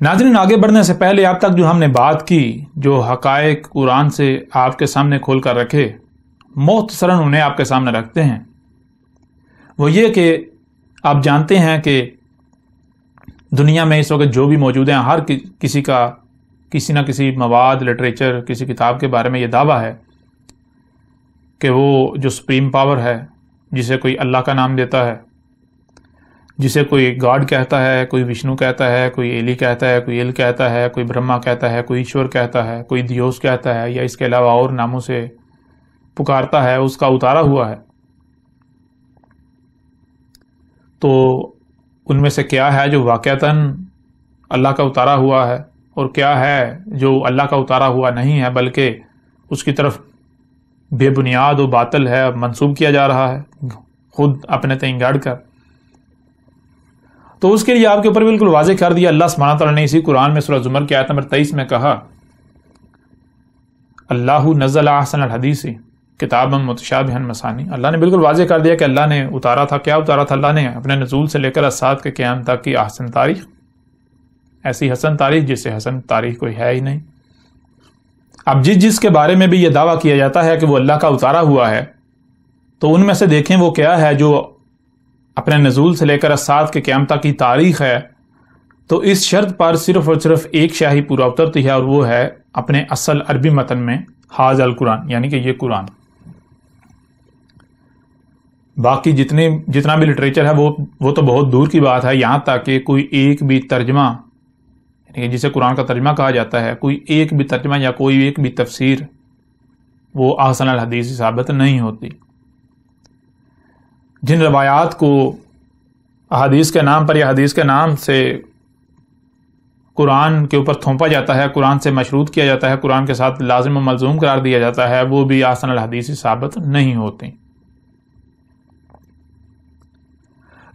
ناظرین، آگے بڑھنے سے پہلے اب تک جو ہم نے بات کی، جو حقائق قرآن سے آپ کے سامنے کھول کر رکھے، مختصراً انہیں آپ کے سامنے رکھتے ہیں۔ وہ یہ کہ آپ جانتے ہیں کہ دنیا میں اس وقت جو بھی موجود ہیں، ہر کسی کا کسی نہ کسی مواد، لٹریچر، کسی کتاب کے بارے میں یہ دعویٰ ہے کہ وہ جو سپریم پاور ہے، جسے کوئی اللہ کا نام دیتا ہے، جسے کوئی گاڈ کہتا ہے، کوئی وشنو کہتا ہے، کوئی ایلی کہتا ہے، کوئی ایل کہتا ہے، کوئی برہما کہتا ہے، کوئی ایشور کہتا ہے، کوئی دیوس کہتا ہے، یا اس کے علاوہ اور ناموں سے پکارتا ہے، اس کا اتارا ہوا ہے۔ تو ان میں سے کیا ہے جو واقعتاً اللہ کا اتارا ہوا ہے، اور کیا ہے جو اللہ کا اتارا ہوا نہیں ہے بلکہ اس کی طرف بے بنیاد و باطل ہے، منسوب کیا جا رہا ہے خود اپنے تئیں گڑ کر۔ تو اس کے لیے آپ کے اوپر بالکل واضح کر دیا اللہ سبحانہ تعالیٰ نے اسی قرآن میں سورہ زمر کی آیت نمبر 23 میں کہا، اللہ نزل احسن الحدیث کتابا متشابہا مثانی۔ اللہ نے بالکل واضح کر دیا کہ اللہ نے اتارا تھا، کیا اتارا تھا اللہ نے؟ اپنے نزول سے لے کر اسات کے قیام تک کی احسن تاریخ، ایسی حسن تاریخ جس سے حسن تاریخ کوئی ہے ہی نہیں۔ اب جس کے بارے میں بھی یہ دعویٰ کیا جاتا ہے کہ وہ اللہ کا اتارا ہوا ہے، تو ان میں سے دیکھیں وہ کیا ہے جو اپنے نزول سے لے کر اسات کے قیام تک کی تاریخ ہے۔ تو اس شرط پر صرف اور صرف ایک شاہی پورا اترتی ہے، اور وہ ہے اپنے اصل عربی متن میں ھذا القرآن، یعنی کہ یہ قرآن۔ باقی جتنا بھی لٹریچر ہے وہ تو بہت دور کی بات ہے، یہاں تک کہ کوئی ایک بھی ترجمہ، یعنی کہ جسے قرآن کا ترجمہ کہا جاتا ہے، کوئی ایک بھی ترجمہ یا کوئی ایک بھی تفسیر وہ احسن الحدیث ثابت نہیں ہوتی۔ جن روایات کو احادیث کے نام پر یا حدیث کے نام سے قرآن کے اوپر تھوپا جاتا ہے، قرآن سے مشروط کیا جاتا ہے، قرآن کے ساتھ لازم و ملزوم قرار دیا جاتا ہے، وہ بھی احسن الحدیث ثابت نہیں ہوتی۔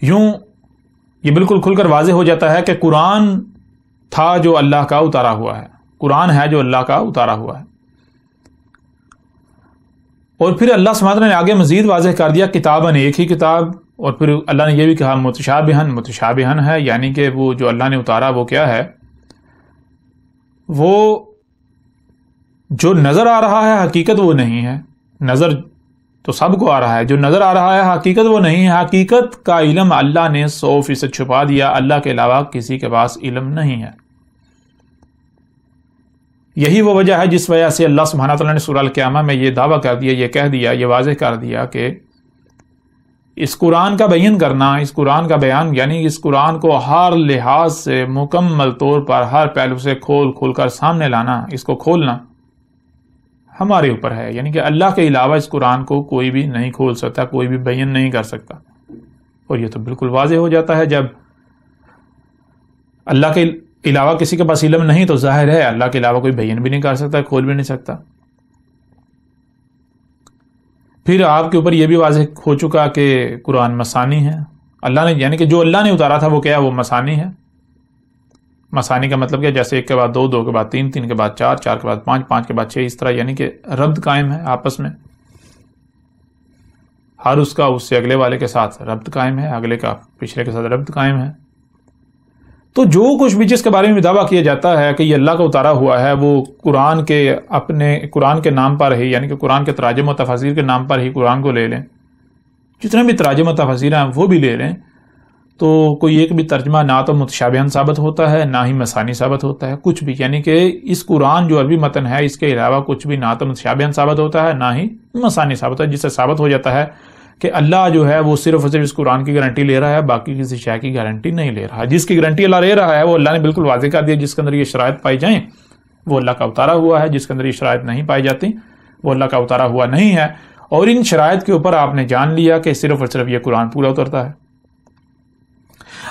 یوں یہ بالکل کھل کر واضح ہو جاتا ہے کہ قرآن تھا جو اللہ کا اتارا ہوا ہے، قرآن ہے جو اللہ کا اتارا ہوا ہے۔ اور پھر اللہ سبحانہ نے آگے مزید واضح کر دیا کتاباً، ایک ہی کتاب، اور پھر اللہ نے یہ بھی کہا متشابہن ہے، یعنی کہ وہ جو اللہ نے اتارا وہ کیا ہے؟ وہ جو نظر آ رہا ہے حقیقت وہ نہیں ہے۔ نظر تو سب کو آ رہا ہے، جو نظر آ رہا ہے حقیقت وہ نہیں ہے۔ حقیقت کا علم اللہ نے 100% چھپا دیا، اللہ کے علاوہ کسی کے پاس علم نہیں ہے۔ یہی وہ وجہ ہے جس وجہ سے اللہ سبحانہ تعالیٰ نے سورہ القیامہ میں یہ دعویٰ کر دیا، یہ کہہ دیا، یہ واضح کر دیا کہ اس قرآن کا بیان کرنا، اس قرآن کا بیان یعنی اس قرآن کو ہر لحاظ سے مکمل طور پر ہر پہلو سے کھول کر سامنے لانا، اس کو کھولنا ہمارے اوپر ہے، یعنی کہ اللہ کے علاوہ اس قرآن کو کوئی بھی نہیں کھول سکتا، کوئی بھی بیان نہیں کر سکتا۔ اور یہ تو بالکل واضح ہو جاتا ہے، جب اللہ کے علاوہ کسی کے پاس علم نہیں تو ظاہر ہے اللہ کے علاوہ کوئی بیان بھی نہیں کر سکتا، کھول بھی نہیں سکتا۔ پھر آپ کے اوپر یہ بھی واضح ہو چکا کہ قرآن مثانی ہے، اللہ نے یعنی کہ جو اللہ نے اتارا تھا وہ کیا ہے؟ وہ مثانی ہے۔ مثانی کا مطلب کیا؟ جیسے ایک کے بعد دو، دو کے بعد تین، تین کے بعد چار، چار کے بعد پانچ، پانچ کے بعد چھ، اس طرح، یعنی کہ ربط قائم ہے آپس میں، ہر اس کا اس سے اگلے والے کے ساتھ ربط قائم ہے، اگلے کا پچھلے کے ساتھ ربط قائم ہے۔ تو جو کچھ بھی جس کے بارے میں بھی دعویٰ کیا جاتا ہے کہ یہ اللہ کا اتارا ہوا ہے، وہ قرآن کے اپنے قرآن کے نام پر ہی، یعنی کہ قرآن کے تراجم و تفاسیر کے نام پر ہی قرآن کو لے لیں، جتنے بھی تراجم و تفاسیر ہیں وہ بھی لے لیں، تو کوئی ایک بھی ترجمہ نہ تو متشابہن ثابت ہوتا ہے، نہ ہی مثانی ثابت ہوتا ہے، کچھ بھی، یعنی کہ اس قرآن جو عربی متن ہے اس کے علاوہ کچھ بھی نہ تو متشابہن ثابت ہوتا ہے، نہ ہی مثانی ثابت ہوتا ہے، جس سے ثابت ہو جاتا ہے کہ اللہ جو ہے وہ صرف اور صرف اس قرآن کی گارنٹی لے رہا ہے، باقی کسی شے کی گارنٹی نہیں لے رہا۔ جس کی گارنٹی اللہ لے رہا ہے وہ اللہ نے بالکل واضح کر دیا، جس کے اندر یہ شرائط پائی جائیں وہ اللہ کا اتارا ہوا ہے، جس کے اندر یہ شرائط نہیں پائی جاتی وہ اللہ کا اتارا ہوا نہیں ہے۔ اور ان شرائط کے اوپر آپ نے جان لیا کہ صرف اور صرف یہ قرآن پورا اترتا ہے۔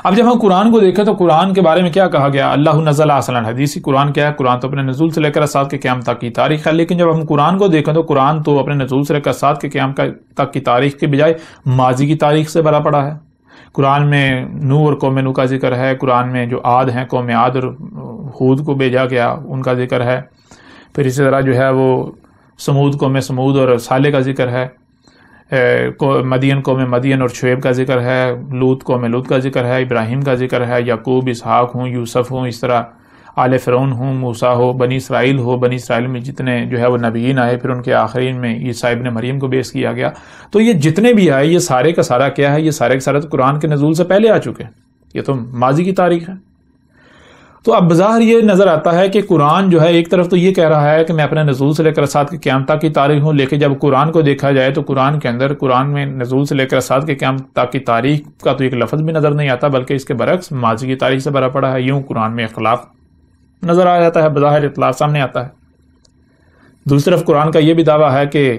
اب جب ہم قرآن کو دیکھیں تو قرآن کے بارے میں کیا کہا گیا؟ اللہ نزل احسن الحدیث، قرآن کیا ہے؟ قرآن تو اپنے نزول سے لے کر اسات کے قیام تک کی تاریخ ہے، لیکن جب ہم قرآن کو دیکھیں تو قرآن تو اپنے نزول سے لے کر اسات کے قیام تک کی تاریخ کے بجائے ماضی کی تاریخ سے بھرا پڑا ہے۔ قرآن میں نوح اور قوم نوح کا ذکر ہے، قرآن میں جو عاد ہیں، قوم عاد اور ہود کو بھیجا گیا ان کا ذکر ہے، پھر اسی طرح جو ہے وہ سمود، قوم سمود اور صالح کا ذکر ہے، مدین قوم مدین اور شعیب کا ذکر ہے، لوط قوم لوط کا ذکر ہے، ابراہیم کا ذکر ہے، یعقوب، اسحاق ہوں، یوسف ہوں، اس طرح آل فرعون ہوں، موسیٰ ہو، بنی اسرائیل ہو، بنی اسرائیل میں جتنے جو ہے وہ نبیین آئے، پھر ان کے آخرین میں عیسیٰ ابن مریم کو بیس کیا گیا. تو یہ جتنے بھی آئے یہ سارے کا سارا کیا ہے؟ یہ سارے کا سارا تو قرآن کے نزول سے پہلے آ چکے ہیں، یہ تو ماضی کی تاریخ ہے. تو اب بظاہر یہ نظر آتا ہے کہ قرآن جو ہے ایک طرف تو یہ کہہ رہا ہے کہ میں اپنے نزول سے لے کر اسات کے قیامت تک کی تاریخ ہوں، لیکن جب قرآن کو دیکھا جائے تو قرآن کے اندر قرآن میں نزول سے لے کر اسات کے قیامت تک کی تاریخ کا تو ایک لفظ بھی نظر نہیں آتا، بلکہ اس کے برعکس ماضی کی تاریخ سے بھرا پڑا ہے. یوں قرآن میں اختلاف نظر آ جاتا ہے، بظاہر اختلاف سامنے آتا ہے. دوسری طرف قرآن کا یہ بھی دعویٰ ہے کہ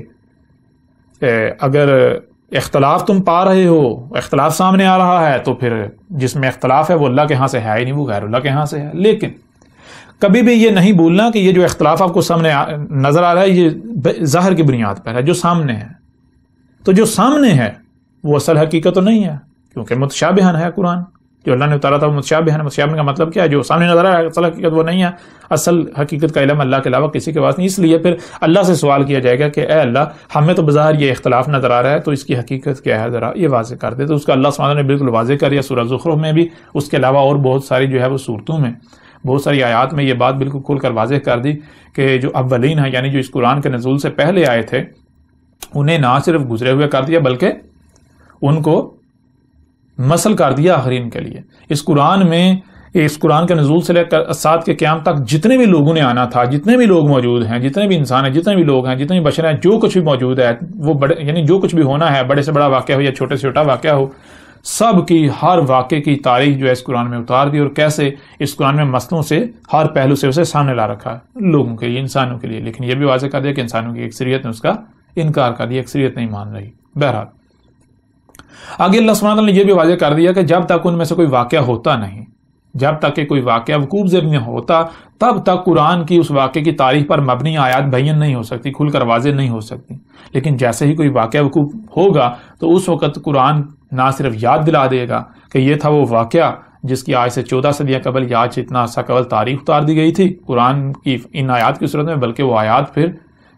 اگر اختلاف تم پا رہے ہو، اختلاف سامنے آ رہا ہے، تو پھر جس میں اختلاف ہے وہ اللہ کے ہاں سے ہے ہی نہیں، وہ غیر اللہ کے ہاں سے ہے. لیکن کبھی بھی یہ نہیں بھولنا کہ یہ جو اختلاف آپ کو سامنے نظر آ رہا ہے یہ ظاہر کی بنیاد پر ہے، جو سامنے ہے. تو جو سامنے ہے وہ اصل حقیقت تو نہیں ہے، کیونکہ متشابہن ہے قرآن جو اللہ نے اتارا تھا، وہ متشابہن. متشابہن کا مطلب کیا ہے؟ جو سامنے نظر آ رہا ہے اصل حقیقت وہ نہیں ہے. اصل حقیقت کا علم اللہ کے علاوہ کسی کے پاس نہیں. اس لیے پھر اللہ سے سوال کیا جائے گا کہ اے اللہ، ہمیں تو بظاہر یہ اختلاف نظر آ رہا ہے، تو اس کی حقیقت کیا ہے ذرا یہ واضح کر دے. تو اس کا اللہ سبحانہ نے بالکل واضح کر دیا سورہ زخرف میں بھی، اس کے علاوہ اور بہت ساری جو ہے وہ صورتوں میں، بہت ساری آیات میں یہ بات بالکل کھول کر واضح کر دی کہ جو اولین ہیں، یعنی جو اس قرآن کے نزول سے پہلے آئے تھے، انہیں نہ صرف گزرے ہوئے کر دیا بلکہ ان کو مثل کر دیا آخرین کے لیے. اس قرآن میں، اس قرآن کے نزول سے لے کر اسات کے قیام تک جتنے بھی لوگوں نے آنا تھا، جتنے بھی لوگ موجود ہیں، جتنے بھی انسان ہیں، جتنے بھی لوگ ہیں، جتنے بھی بشر ہیں، جو کچھ بھی موجود ہے، وہ بڑے یعنی جو کچھ بھی ہونا ہے، بڑے سے بڑا واقعہ ہو یا چھوٹے سے چھوٹا واقعہ ہو، سب کی ہر واقعے کی تاریخ جو ہے اس قرآن میں اتار دی، اور کیسے اس قرآن میں مسئلوں سے ہر پہلو سے اسے سامنے لا رکھا ہے لوگوں کے لیے، انسانوں کے لیے. لیکن یہ بھی واضح کر دیا کہ انسانوں کی اکثریت نے اس کا انکار کر دیا، اکثریت نہیں مان رہی. بہرحال آگے اللہ سبحانہ وتعالیٰ نے یہ بھی واضح کر دیا کہ جب تک ان میں سے کوئی واقعہ ہوتا نہیں، جب تک کہ کوئی واقعہ وقوع پذیر نہیں ہوتا، تب تک قرآن کی اس واقعے کی تاریخ پر مبنی آیات بیان نہیں ہو سکتی، کھل کر واضح نہیں ہو سکتی. لیکن جیسے ہی کوئی واقعہ وقوع ہوگا تو اس وقت قرآن نہ صرف یاد دلا دے گا کہ یہ تھا وہ واقعہ جس کی آج سے 14 صدیاں قبل یا آج سے اتنا عرصہ قبل تاریخ اتار دی گئی تھی قرآن کی ان آیات کی صورت میں، بلکہ وہ آیات پھر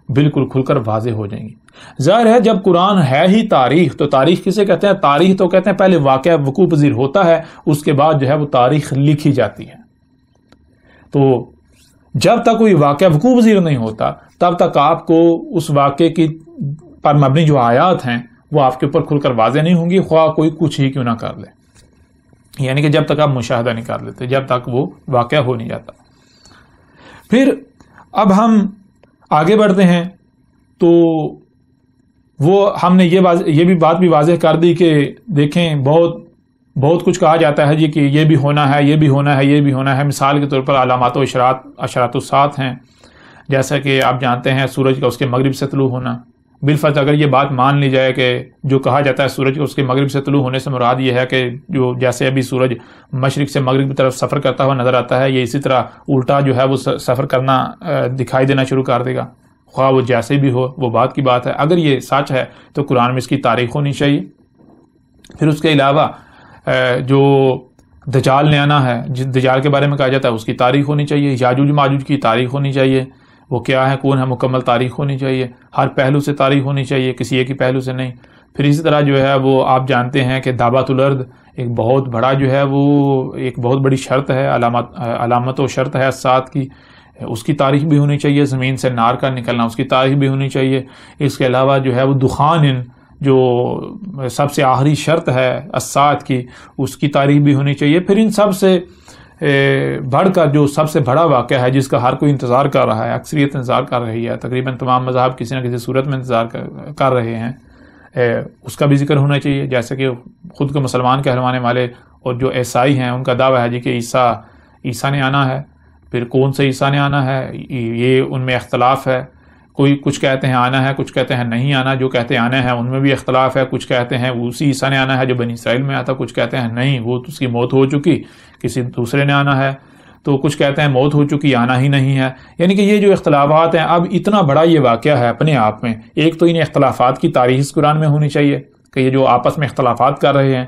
بالکل کھل کر واضح ہو جائیں گی. ظاہر ہے جب قرآن ہے ہی تاریخ، تو تاریخ کسے کہتے ہیں؟ تاریخ تو کہتے ہیں پہلے واقعہ وقوع پذیر ہوتا ہے، اس کے بعد جو ہے وہ تاریخ لکھی جاتی ہے. تو جب تک کوئی واقعہ وقوع پذیر نہیں ہوتا تب تک آپ کو اس واقعے کی پر مبنی جو آیات ہیں وہ آپ کے اوپر کھل کر واضح نہیں ہوں گی، خواہ کوئی کچھ ہی کیوں نہ کر لے. یعنی کہ جب تک آپ مشاہدہ نہیں کر لیتے، جب تک وہ واقعہ ہو نہیں جاتا. پھر اب ہم آگے بڑھتے ہیں تو وہ ہم نے یہ بھی بات بھی واضح کر دی کہ دیکھیں بہت کچھ کہا جاتا ہے جی کہ یہ بھی ہونا ہے، یہ بھی ہونا ہے، یہ بھی ہونا ہے. مثال کے طور پر علامات و اشارات الساعت ہیں، جیسا کہ آپ جانتے ہیں سورج کا اس کے مغرب سے طلوع ہونا. بالفرض اگر یہ بات مان لی جائے کہ جو کہا جاتا ہے سورج کا اس کے مغرب سے طلوع ہونے سے مراد یہ ہے کہ جو جیسے ابھی سورج مشرق سے مغرب کی طرف سفر کرتا ہوا نظر آتا ہے، یہ اسی طرح الٹا جو ہے وہ سفر کرنا دکھائی دینا شروع کر دے گا، خواہ وہ جیسے بھی ہو، وہ بات کی بات ہے. اگر یہ سچ ہے تو قرآن میں اس کی تاریخ ہونی چاہیے. پھر اس کے علاوہ جو دجال نے آنا ہے، دجال کے بارے میں کہا جاتا ہے، اس کی تاریخ ہونی چاہیے. یاجوج ماجوج کی تاریخ ہونی چاہیے، وہ کیا ہے، کون ہے، مکمل تاریخ ہونی چاہیے. ہر پہلو سے تاریخ ہونی چاہیے، کسی ایک ہی پہلو سے نہیں. پھر اسی طرح جو ہے وہ آپ جانتے ہیں کہ دابۃ الارض ایک بہت بڑا جو ہے وہ ایک بہت بڑی شرط ہے، علامت و شرط ہے الساعت کی، اس کی تاریخ بھی ہونی چاہیے. زمین سے نار کا نکلنا، اس کی تاریخ بھی ہونی چاہیے. اس کے علاوہ جو ہے وہ دخان جو سب سے آخری شرط ہے الساعت کی، اس کی تاریخ بھی ہونی چاہیے. پھر ان سب سے بڑھ کر جو سب سے بڑا واقعہ ہے جس کا ہر کوئی انتظار کر رہا ہے، اکثریت انتظار کر رہی ہے، تقریباً تمام مذاہب کسی نہ کسی صورت میں انتظار کر رہے ہیں، اس کا بھی ذکر ہونا چاہیے. جیسے کہ خود کو مسلمان کہلوانے والے اور جو عیسائی ہیں ان کا دعویٰ ہے جی کہ عیسیٰ نے آنا ہے. پھر کون سے عیسیٰ نے آنا ہے یہ ان میں اختلاف ہے. کوئی کچھ کہتے ہیں آنا ہے، کچھ کہتے ہیں نہیں آنا. جو کہتے ہیں آنا ہے ان میں بھی اختلاف ہے. کچھ کہتے ہیں اسی عیسیٰ نے آنا ہے جو بنی اسرائیل میں آتا، کچھ کہتے ہیں نہیں وہ اس کی موت ہو چکی، کسی دوسرے نے آنا ہے. تو کچھ کہتے ہیں موت ہو چکی، آنا ہی نہیں ہے. یعنی کہ یہ جو اختلافات ہیں، اب اتنا بڑا یہ واقعہ ہے اپنے آپ میں. ایک تو ان اختلافات کی تاریخ اس قرآن میں ہونی چاہیے کہ یہ جو آپس میں اختلافات کر رہے ہیں،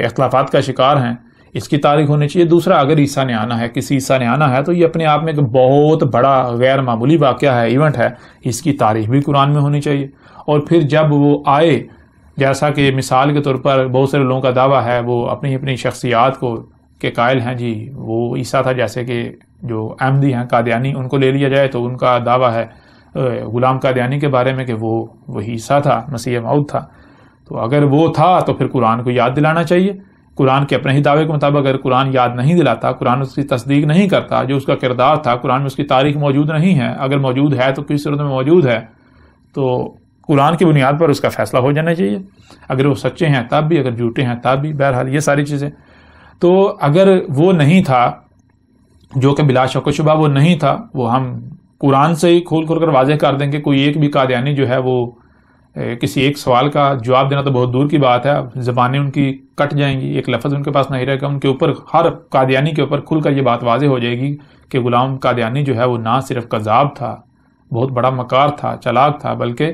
اختلافات کا شکار ہیں، اس کی تاریخ ہونی چاہیے. دوسرا اگر عیسیٰ نے آنا ہے، کسی عیسیٰ نے آنا ہے، تو یہ اپنے آپ میں ایک بہت بڑا غیر معمولی واقعہ ہے، ایونٹ ہے، اس کی تاریخ بھی قرآن میں ہونی چاہیے. اور پھر جب وہ آئے، جیسا کہ مثال کے طور پر بہت سارے لوگوں کا دعویٰ ہے وہ اپنی اپنی شخصیات کو کے قائل ہیں جی وہ عیسیٰ تھا، جیسے کہ جو احمدی ہیں قادیانی، ان کو لے لیا جائے تو ان کا دعویٰ ہے غلام قادیانی کے بارے میں کہ وہ عیسیٰ تھا، مسیح موعود تھا. تو اگر وہ تھا تو پھر قرآن کو یاد دلانا چاہیے. قرآن کے اپنے ہی دعوے کے مطابق اگر قرآن یاد نہیں دلاتا، قرآن اس کی تصدیق نہیں کرتا، جو اس کا کردار تھا قرآن میں اس کی تاریخ موجود نہیں ہے، اگر موجود ہے تو کس صورت میں موجود ہے، تو قرآن کی بنیاد پر اس کا فیصلہ ہو جانا چاہیے. اگر وہ سچے ہیں تب بھی، اگر جھوٹے ہیں تب بھی. بہرحال یہ ساری چیزیں. تو اگر وہ نہیں تھا، جو کہ بلا شک و شبہ وہ نہیں تھا، وہ ہم قرآن سے ہی کھول کر واضح کر دیں کہ کوئی ایک بھی قادیانی جو ہے وہ کسی ایک سوال کا جواب دینا تو بہت دور کی بات ہے، زبانیں ان کی کٹ جائیں گی، ایک لفظ ان کے پاس نہیں رہے گا. ان کے اوپر، ہر قادیانی کے اوپر کھل کر یہ بات واضح ہو جائے گی کہ غلام قادیانی جو ہے وہ نہ صرف کذاب تھا، بہت بڑا مکار تھا، چالاک تھا، بلکہ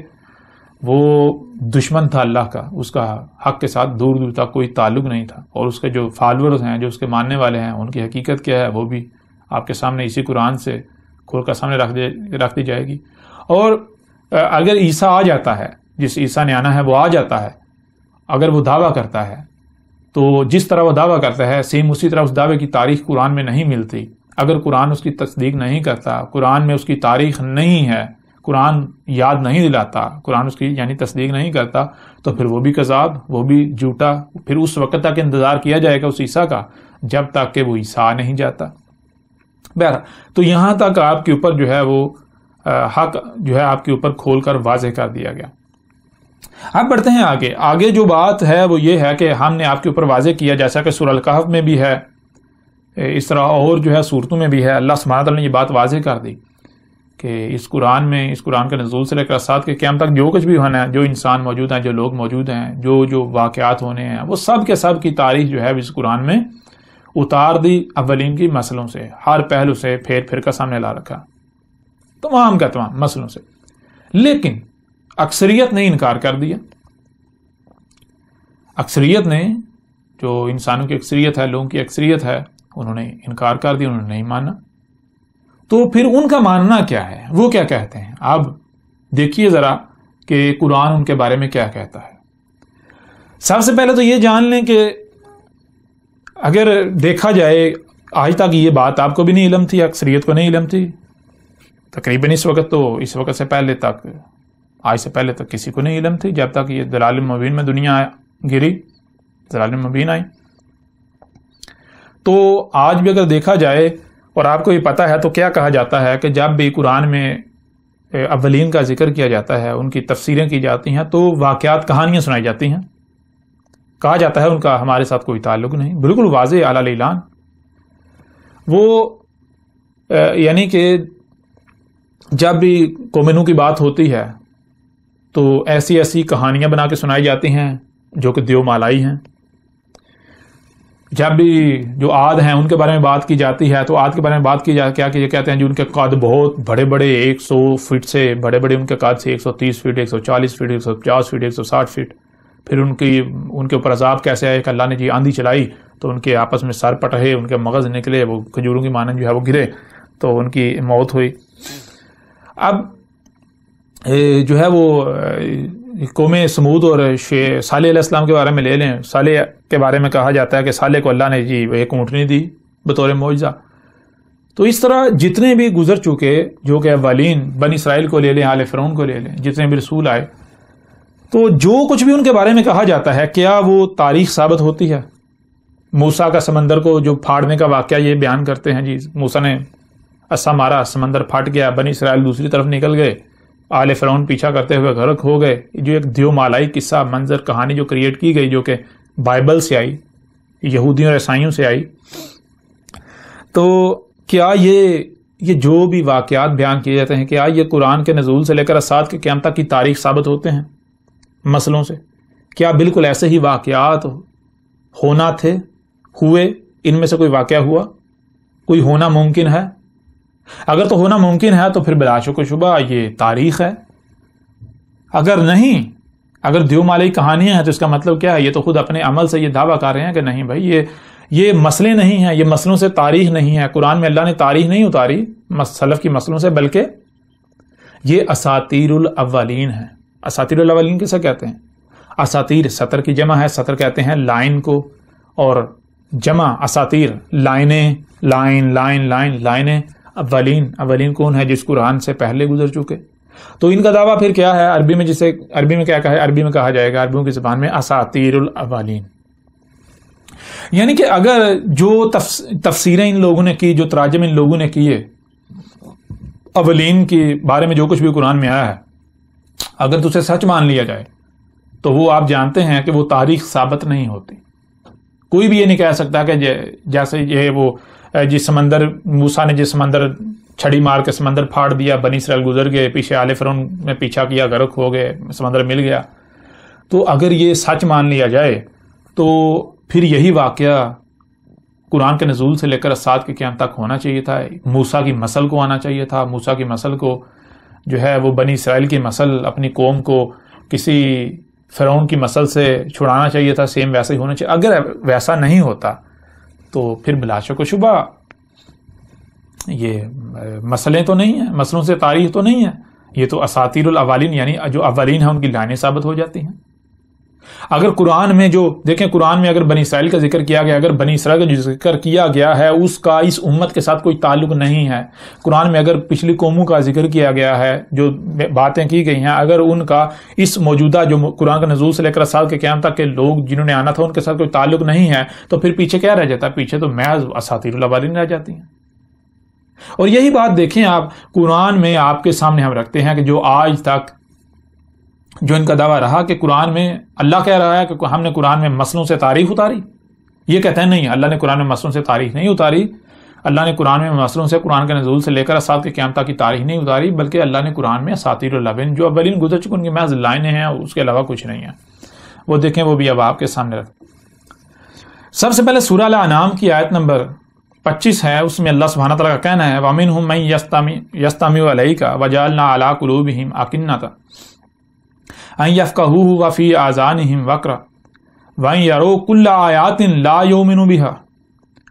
وہ دشمن تھا اللہ کا. اس کا حق کے ساتھ دور دور تک کوئی تعلق نہیں تھا. اور اس کے جو فالورز ہیں، جو اس کے ماننے والے ہیں، ان کی حقیقت کیا ہے وہ بھی آپ کے سامنے اسی قرآن سے کھول کر سامنے رکھ دی جائے گی. اور اگر عیسیٰ آ جاتا ہے، جس عیسیٰ نے آنا ہے وہ آ جاتا ہے، اگر وہ دعویٰ کرتا ہے، تو جس طرح وہ دعویٰ کرتا ہے سیم اسی طرح اس دعوے کی تاریخ قرآن میں نہیں ملتی. اگر قرآن اس کی تصدیق نہیں کرتا، قرآن میں اس کی تاریخ نہیں ہے، قرآن یاد نہیں دلاتا، قرآن اس کی یعنی تصدیق نہیں کرتا، تو پھر وہ بھی کذاب، وہ بھی جھوٹا. پھر اس وقت تک انتظار کیا جائے گا اس عیسیٰ کا جب تک کہ وہ عیسیٰ نہیں جاتا. بہرحال تو یہاں تک آپ کے اوپر جو ہے وہ حق جو ہے آپ کے اوپر کھول کر واضح کر دیا گیا. اب بڑھتے ہیں آگے. آگے جو بات ہے وہ یہ ہے کہ ہم نے آپ کے اوپر واضح کیا، جیسا کہ سورہ الکہف میں بھی ہے، اس طرح اور جو ہے صورتوں میں بھی ہے، اللہ سبحانہ تعالیٰ نے یہ بات واضح کر دی کہ اس قرآن میں، اس قرآن کے نزول سے لے کر ساتھ کے قیامت تک جو کچھ بھی ہونا ہے، جو انسان موجود ہیں، جو لوگ موجود ہیں، جو واقعات ہونے ہیں، وہ سب کے سب کی تاریخ جو ہے اس قرآن میں اتار دی، اولین کی مسئلوں سے، ہر پہلو سے پھیر پھر کا سامنے لا رکھا، تمام کا تمام مسئلوں سے. لیکن اکثریت نے انکار کر دیا. اکثریت نے، جو انسانوں کی اکثریت ہے، لوگوں کی اکثریت ہے، انہوں نے انکار کر دیا، انہوں نے نہیں مانا. تو پھر ان کا ماننا کیا ہے، وہ کیا کہتے ہیں؟ اب دیکھیے ذرا کہ قرآن ان کے بارے میں کیا کہتا ہے. سب سے پہلے تو یہ جان لیں کہ اگر دیکھا جائے آج تک یہ بات آپ کو بھی نہیں علم تھی، اکثریت کو نہیں علم تھی تقریباً اس وقت، تو اس وقت سے پہلے تک، آج سے پہلے تک کسی کو نہیں علم تھی، جب تک یہ دلال مبین میں دنیا گری، دلال مبین آئی. تو آج بھی اگر دیکھا جائے اور آپ کو یہ پتہ ہے تو کیا کہا جاتا ہے کہ جب بھی قرآن میں اولین کا ذکر کیا جاتا ہے، ان کی تفسیریں کی جاتی ہیں، تو واقعات، کہانیاں سنائی جاتی ہیں. کہا جاتا ہے ان کا ہمارے ساتھ کوئی تعلق نہیں، بالکل واضح اعلیٰ اعلان. وہ یعنی کہ جب بھی قوم نوح کی بات ہوتی ہے تو ایسی ایسی کہانیاں بنا کے سنائی جاتی ہیں جو کہ دیو مالائی ہیں. جب بھی جو عاد ہیں ان کے بارے میں بات کی جاتی ہے تو عاد کے بارے میں بات کی جاتی کیا کہ یہ کہتے ہیں جو ان کے قد بہت بڑے بڑے، 100 فٹ سے بڑے بڑے ان کے قد سے، 130 فٹ، 140 فٹ، 150 فٹ، 160 فٹ. پھر ان کے اوپر عذاب کیسے آئے کہ اللہ نے جی آندھی چلائی تو ان کے آپس میں سر پٹے، ان کے مغز نکلے، وہ کھجوروں کی مانند جو ہے وہ گرے تو ان کی موت ہوئی. اب جو ہے وہ قوم سمود اور صالح علیہ السلام کے بارے میں لے لیں. صالح کے بارے میں کہا جاتا ہے کہ صالح کو اللہ نے جی ایک اونٹنی دی بطور معجزہ. تو اس طرح جتنے بھی گزر چکے، جو کہ اولین، بنی اسرائیل کو لے لیں، آل فرعون کو لے لیں، جتنے بھی رسول آئے، تو جو کچھ بھی ان کے بارے میں کہا جاتا ہے کیا وہ تاریخ ثابت ہوتی ہے؟ موسیٰ کا سمندر کو جو پھاڑنے کا واقعہ یہ بیان کرتے ہیں جی موسیٰ نے عصا مارا، سمندر پھٹ گیا، بنی اسرائیل دوسری طرف نکل گئے، آل فرعون پیچھا کرتے ہوئے غرق ہو گئے. جو ایک دیو مالائی قصہ، منظر، کہانی جو کریٹ کی گئی، جو کہ بائبل سے آئی، یہودیوں اور عیسائیوں سے آئی، تو کیا یہ جو بھی واقعات بیان کیے جاتے ہیں کیا یہ قرآن کے نزول سے لے کر اسات کے قیامت تک کی تاریخ ثابت ہوتے ہیں مسئلوں سے؟ کیا بالکل ایسے ہی واقعات ہونا تھے، ہوئے، ان میں سے کوئی واقعہ ہوا، کوئی ہونا ممکن ہے؟ اگر تو ہونا ممکن ہے تو پھر بلا شک و شبہ یہ تاریخ ہے. اگر نہیں، اگر دیو مالائی کہانیاں ہیں تو اس کا مطلب کیا ہے؟ یہ تو خود اپنے عمل سے یہ دعویٰ کر رہے ہیں کہ نہیں بھائی یہ مسئلے نہیں ہیں، یہ مسئلوں سے تاریخ نہیں ہے، قرآن میں اللہ نے تاریخ نہیں اتاری سلف کی مسئلوں سے، بلکہ یہ اساطیر الاولین ہے۔ اساطیر الاولین کیسے کہتے ہیں؟ اساطیر سطر کی جمع ہے، سطر کہتے ہیں لائن کو، اور جمع اساطیر لائنیں، لائنیں، اولین کون ہے؟ جس قرآن سے پہلے گزر چکے۔ تو ان کا دعویٰ پھر کیا ہے عربی میں؟ عربی میں کیا کہا ہے؟ عربی میں کہا جائے گا، عربیوں کی زبان میں اساطیر الاولین۔ یعنی کہ اگر جو تفسیریں ان لوگوں نے کی، جو تراجم ان لوگوں نے کیے اولین کے بارے میں، جو کچھ بھی قرآن میں آیا ہے، اگر تو اسے سچ مان لیا جائے تو وہ آپ جانتے ہیں کہ وہ تاریخ ثابت نہیں ہوتی۔ کوئی بھی یہ نہیں کہہ سکتا کہ جیسے یہ وہ جس سمندر موسیٰ نے جس سمندر چھڑی مار کے سمندر پھاڑ دیا، بنی اسرائیل گزر گئے، پیچھے آل فرعون نے پیچھا کیا، غرق ہو گئے، سمندر مل گیا۔ تو اگر یہ سچ مان لیا جائے تو پھر یہی واقعہ قرآن کے نزول سے لے کر اسات کے قیام تک ہونا چاہیے تھا۔ موسیٰ کی مسل کو آنا چاہیے تھا، موسیٰ کی مسل کو جو ہے وہ بنی اسرائیل کی مسل اپنی قوم کو کسی فرعون کی مسل سے چھڑانا چاہیے تھا، سیم ویسا ہی ہونا چاہیے۔ اگر ویسا نہیں ہوتا تو پھر بلا شک و شبہ یہ مسئلے تو نہیں ہیں، مسئلوں سے تاریخ تو نہیں ہے، یہ تو اساطیر الاولین یعنی جو اولین ہیں ان کی لائنیں ثابت ہو جاتی ہیں۔ اگر قرآن میں جو دیکھیں، قرآن میں اگر بنی اسرائیل کا ذکر کیا گیا، اگر بنی اسرائیل کا جو ذکر کیا گیا ہے اس کا اس امت کے ساتھ کوئی تعلق نہیں ہے، قرآن میں اگر پچھلی قوموں کا ذکر کیا گیا ہے، جو باتیں کی گئی ہیں، اگر ان کا اس موجودہ جو قرآن کا نزول سے لے کر سال کے قیام تک کے لوگ جنہوں نے آنا تھا ان کے ساتھ کوئی تعلق نہیں ہے، تو پھر پیچھے کیا رہ جاتا ہے؟ پیچھے تو محض اساطیر الاولین رہ جاتی ہیں۔ اور یہی بات دیکھیں آپ، قرآن میں آپ کے سامنے ہم رکھتے ہیں کہ جو آج تک جو ان کا دعویٰ رہا کہ قرآن میں اللہ کہہ رہا ہے کہ ہم نے قرآن میں مسئلوں سے تاریخ اتاری، یہ کہتے ہیں نہیں، اللہ نے قرآن میں مسئلوں سے تاریخ نہیں اتاری، اللہ نے قرآن میں مسئلوں سے، قرآن کے نزول سے لے کر اسات کے قیام تک کی تاریخ نہیں اتاری، بلکہ اللہ نے قرآن میں اساطیر الاولین جو اولین گزر چکے ان کی محض لائنیں ہیں، اس کے علاوہ کچھ نہیں ہے۔ وہ دیکھیں، وہ بھی اب آپ کے سامنے رکھ۔ سب سے پہلے سورہ الانعام کی آیت نمبر 25 ہے، اس میں اللہ سبحانہ تعالیٰ کا کہنا ہے وَمِنْهُمْ مَنْ يَسْتَمِعُ إِلَيْكَ وَجَعَلْنَا عَلَىٰ قُلُوبِهِمْ أَكِنَّةً أَن يَفْقَهُوهُ وَفِي آذَانِهِمْ وَقْرٌ وَإِن يَرَوْا كُلَّ آيَاتٍ لَا يُؤْمِنُوا بِهَا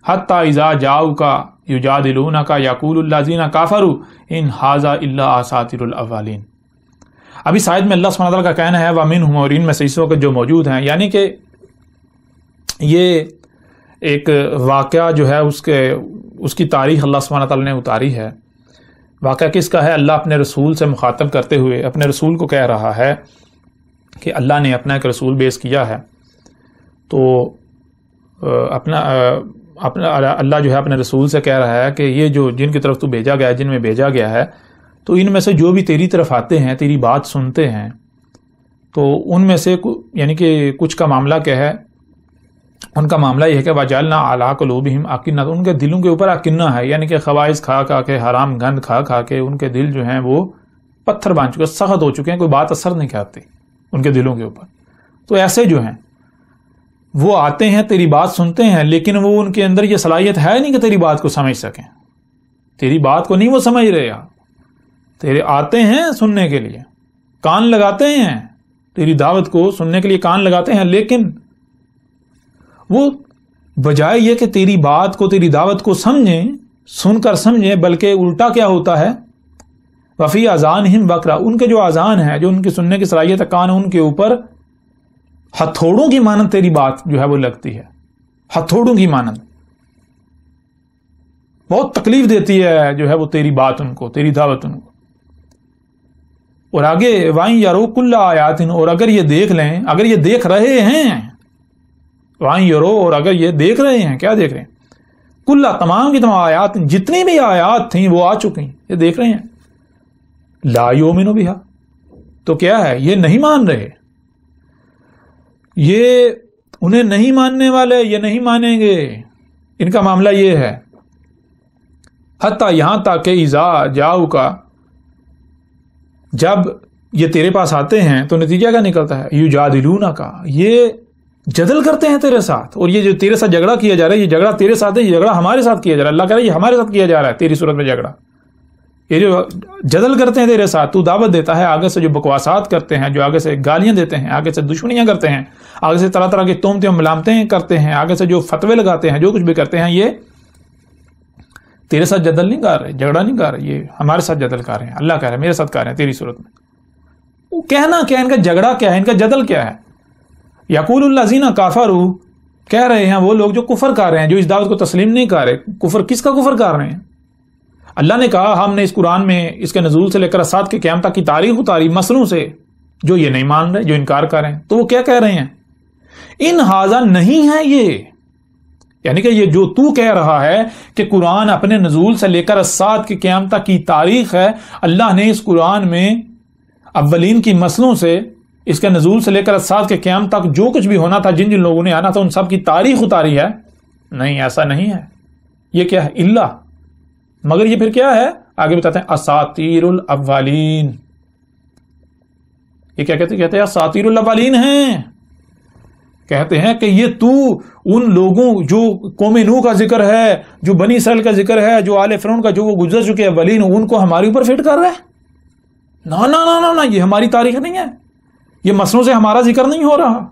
حَتَّىٰ إِذَا جَاءُوكَ يُجَادِلُونَكَ يَقُولُ الَّذِينَ كَفَرُوا إِنْ هَٰذَا إِلَّا أَسَاطِيرُ الْأَوَّلِينَ۔ اب اس آیت میں اللہ سبحانہ تعالیٰ کا کہنا ہے وَمِنْهُمْ، اور ان میں سے اس وقت جو موجود ہیں، یعنی کہ یہ ایک واقعہ جو ہے اس کی تاریخ اللہ سبحانہ تعالیٰ نے اتاری ہے۔ واقعہ کس کا ہے؟ اللہ اپنے رسول سے مخاطب کرتے ہوئے اپنے رسول کو کہہ رہا ہے کہ اللہ نے اپنا ایک رسول بیس کیا ہے، تو اللہ جو ہے اپنے رسول سے کہہ رہا ہے کہ یہ جو جن کی طرف تو بھیجا گیا ہے، جن میں بھیجا گیا ہے، تو ان میں سے جو بھی تیری طرف آتے ہیں، تیری بات سنتے ہیں، تو ان میں سے یعنی کہ کچھ کا معاملہ کیا ہے؟ ان کا معاملہ یہ ہے کہ وَجَعَلْنَا عَلَىٰ قُلُوبِهِمْ أَكِنَّةً، ان کے دلوں کے اوپر اکنہ ہے، یعنی کہ خواہش کھا کھا کے، حرام گند کھا کھا کے ان کے دل جو ہیں وہ پتھر بن چکے، سخت ہو چکے ہیں، کوئی بات اثر نہیں کرتی ان کے دلوں کے اوپر۔ تو ایسے جو ہیں وہ آتے ہیں، تیری بات سنتے ہیں، لیکن وہ ان کے اندر یہ صلاحیت ہے نہیں کہ تیری بات کو سمجھ سکیں، تیری بات کو نہیں وہ سمجھ رہے، تیرے آتے ہیں سننے کے لیے، کان لگاتے ہیں، تیری دعوت کو سننے کے لیے کان لگاتے ہیں، لیکن وہ بجائے یہ کہ تیری بات کو، تیری دعوت کو سمجھیں، سن کر سمجھیں، بلکہ الٹا کیا ہوتا ہے؟ وفی آذانہم وقرا، ان کے جو آذان ہے، جو ان کی سننے کی صلاحیت کان، ان کے اوپر ہتھوڑوں کی مانند تیری بات جو ہے وہ لگتی ہے، ہتھوڑوں کی مانند، بہت تکلیف دیتی ہے جو ہے وہ تیری بات ان کو، تیری دعوت ان کو۔ اور آگے وَإِن يَرَوْا كُلَّ آيَاتٍ، اور اگر یہ دیکھ لیں، اگر یہ دیکھ رہے ہیں، وَإِن يَرَوْا، اور اگر یہ دیکھ رہے ہیں، کیا دیکھ رہے ہیں؟ کل، تمام کی تمام آیات، جتنی بھی آیات تھیں وہ آ چکی ہیں، یہ دیکھ رہے ہیں، لا یؤمنوا بہا، تو کیا ہے؟ یہ نہیں مان رہے، یہ انہیں نہیں ماننے والے، یہ نہیں مانیں گے، ان کا معاملہ یہ ہے۔ حتیٰ یہاں تک کہ اذا جاؤک، جب یہ تیرے پاس آتے ہیں تو نتیجہ کیا نکلتا ہے؟ یجادلونک، یہ جدل کرتے ہیں تیرے ساتھ، اور یہ جو تیرے ساتھ جھگڑا کیا جا رہا ہے، یہ جھگڑا تیرے ساتھ ہے، یہ جھگڑا ہمارے ساتھ کیا جا رہا ہے، اللہ کہہ رہا ہے یہ ہمارے ساتھ کیا جا رہا ہے، تیری صورت میں جھگڑا، یہ جو جدل کرتے ہیں تیرے ساتھ، تو دعوت دیتا ہے، آگے سے جو بکواسات کرتے ہیں، جو آگے سے گالیاں دیتے ہیں، آگے سے دشمنیاں کرتے ہیں، آگے سے طرح طرح کی تہمتیں ملامتیں کرتے ہیں، آگے سے جو فتوے لگاتے ہیں، جو کچھ بھی کرتے ہیں، یہ تیرے ساتھ جدل نہیں کر رہے، جھگڑا نہیں کر رہے، یہ ہمارے ساتھ جدل کر رہے ہیں، اللہ کہہ رہے ہیں میرے ساتھ کر رہے ہیں تیری صورت میں. وہ کہنا کیا، ان کا جھگڑا کیا ہے، ان کا جدل کیا ہے؟ یقول الذین کفروا، کہہ رہے ہیں وہ لوگ جو کفر کر رہے ہیں، جو اس دعوت کو تسلیم نہیں کر رہے. کفر کس کا کفر کر رہے ہیں؟ اللہ نے کہا ہم نے اس قرآن میں اس کے نزول سے لے کر ساتھ کے قیامت تک کی تاریخ اتاری مسلوں سے، جو یہ نہیں مان رہے، جو انکار کر رہے ہیں. تو وہ کیا کہہ رہے ہیں؟ ان ھذا نہیں ہے یہ، یعنی کہ یہ جو تو کہہ رہا ہے کہ قرآن اپنے نزول سے لے کر ساتھ کی قیامت تک کی تاریخ ہے، اللہ نے اس قرآن میں اولین کی نسلوں سے، اس کے نزول سے لے کر ساتھ کے قیامت تک جو کچھ بھی ہونا تھا، جن جن لوگوں نے آنا تھا، ان سب کی تاریخ اتاری ہے. نہیں، ایسا نہیں ہے. یہ کیا ہے؟ اللہ. مگر یہ پھر کیا ہے؟ آگے بتاتے ہیں اساطیر الاولین. یہ کیا کہتے ہیں؟ اساطیر الاولین ہیں. کہتے ہیں کہ یہ تو ان لوگوں جو قوم نوح کا ذکر ہے، جو بنی اسرائیل کا ذکر ہے، جو آل فرعون کا، جو وہ گزر چکے اولین، ان کو ہمارے اوپر فٹ کر رہا ہے. نا نا نا نا نا، یہ ہماری تاریخ نہیں ہے، یہ مسلوں سے ہمارا ذکر نہیں ہو رہا،